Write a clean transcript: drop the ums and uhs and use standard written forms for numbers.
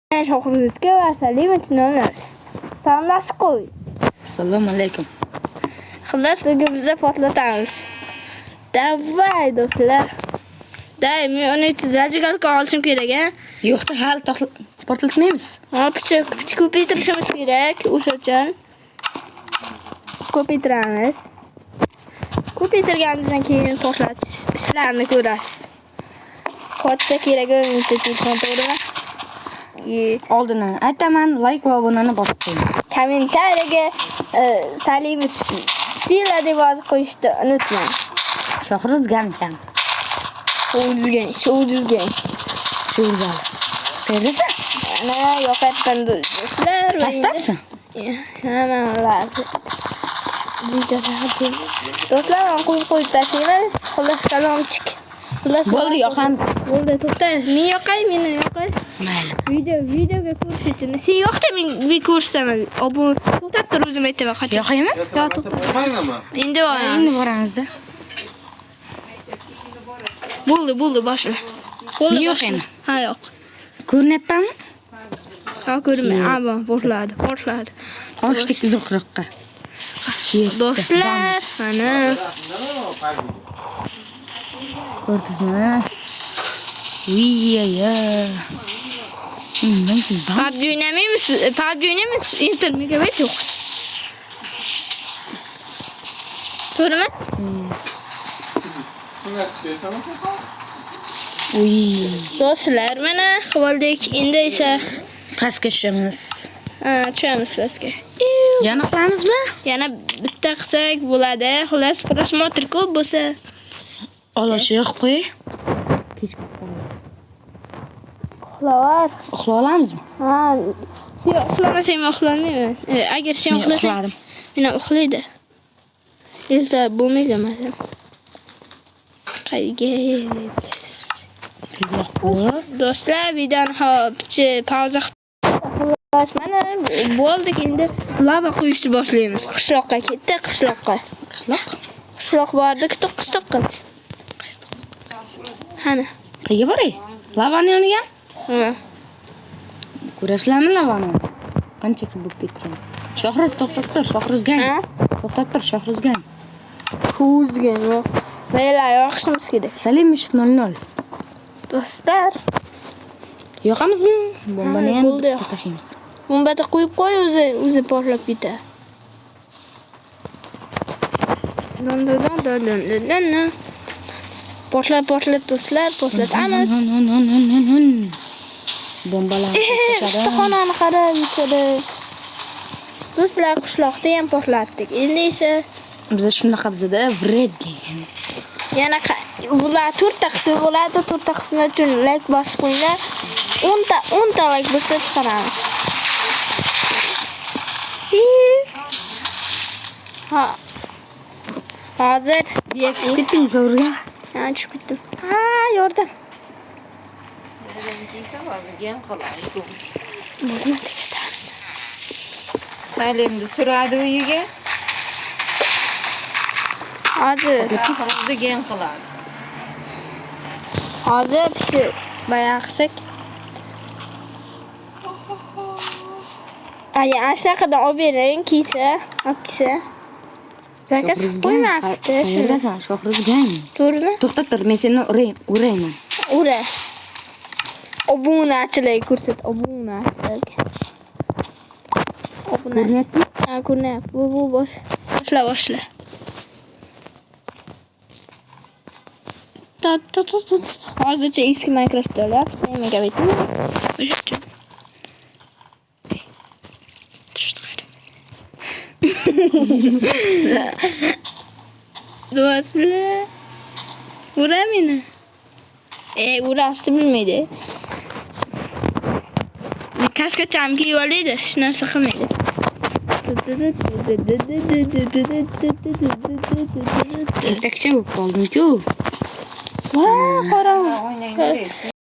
Shoxruzga va Salimovchani salomlashib qo'y. Assalomu alaykum. Xullas bugun biz portlatamiz. Davay do'stlar. Men uni radikal olishim kerak, a? Yo'qda hali portlatmaymiz. Picha ko'paytirishimiz kerak, o'sha uchun. Ko'paytiramiz. Ko'paytirganimizdan keyin portlatish ishlarini ko'rasiz. Katta kerak o'yinchi to'g'rimi? Oldindan aytaman, like va obunani bosib qo'ying. Kommentariyaga Salimovich sila deb yozib qo'yishni unutmang. Shoxruzgan kam. Sho'dizgan. Sho'rzal. Qayerdasan? Ana yo'qotgan do'stlar. Pastdamisan? Hamma ularni. Do'stlar, qo'yib tashlaymiz. Xullas kalomchik. Bo'ldi, yoqamiz. Bo'ldi, to'xta. Men yoqay, meni yoqay. Mayli. Videoga ko'rish uchun. Sen yoqda men ko'rsataman. To'xtab tur, o'zim aytaman. Yoqaymi? Yo'q, to'xta. Endi boramizda. Bo'ldi, boshla. Men yoqaymi? Ha, yo'q. Ko'rinyaptimi? Ha, ko'rmay. Aba, boshladi. Ochdik uzoqroqqa. Do'stlar, mana ko'rdingizmi? Uyya. PUBG o'ynamaymiz. Internet yo'q. To'g'rimi? Do'stlar, mana qildik. Endi esa pastga tushamiz. Tushamiz pastga. Yana qilamizmi? Yana bitta qilsak bo'ladi. Xullas, prosmotr ko'p bo'lsa, Olochi yo'q qo'y. uxlavar. Uxla olamizmi? Ha, sen uxlamasang men uxlamayman. Agar sen uxlasang, men uxlaydi. Erta bo'lmaydi mana. Qayga do'stlar, videoni pauza qilib mana bo'ldik. Endi lava quyishni boshlaymiz. Qishloqqa ketdi, Qishloq bordik, to'qqizta qildi. Qani? Qayerga boray? Lavani yoniga? Ha. Ko'rasizlarmi lavani? Qancha bo'lib ketgan. Shoxruz to'xtab tur, Shoxruzgan. To'xtab tur, Shoxruzgan. Ko'zgan yo'q. Mayli, yoqishimiz kerak. Salimovich 00. Do'stlar, yoqamizmi? Bombani ham bo'ldi, yo'q. tashlaymiz. Bombani qo'yib qo'y, o'zi portlab ketadi. Portlat do'stlar, portlatamiz. Bombalar Ustaxonani qarab ichida. Do'stlar, qishloqda ham portlatdik. Endi esa biz shunaqa bizda vredli. yana ular 4 ta qismi bo'ladi. 4 ta qismi uchun like bosib qo'yinglar. 10 ta like bo'lsa chiqaramiz. Ha. Hozir Ketdim sho'rga. Ha, tushib ketdim. Ha, yordam. Salimni suradi uyiga. Hozir Degan qiladi. Hozir picha bayon qilsak. Ana ashaqadan olib bering, kiysa. Zakaz qo'ymabsiz-da. Qayerdasan? Shoxruzgan. To'g'rimi? To'xtab tur, men seni urayman. Ura. Obunachilik ko'rsat, obunachilik. Ko'ryaptimi? Ha, ko'ryapti. Bu boshla. Hozircha eski Minecraft olyapsiz, megabitmi? Do'stlar. Ura meni. Urashni bilmaydi. Kaskacham kiyib oladi, hech narsa qilmaydi. Ertakcha bo'lib qoldim-ku. Va, qorong'i. O'ynayverasiz.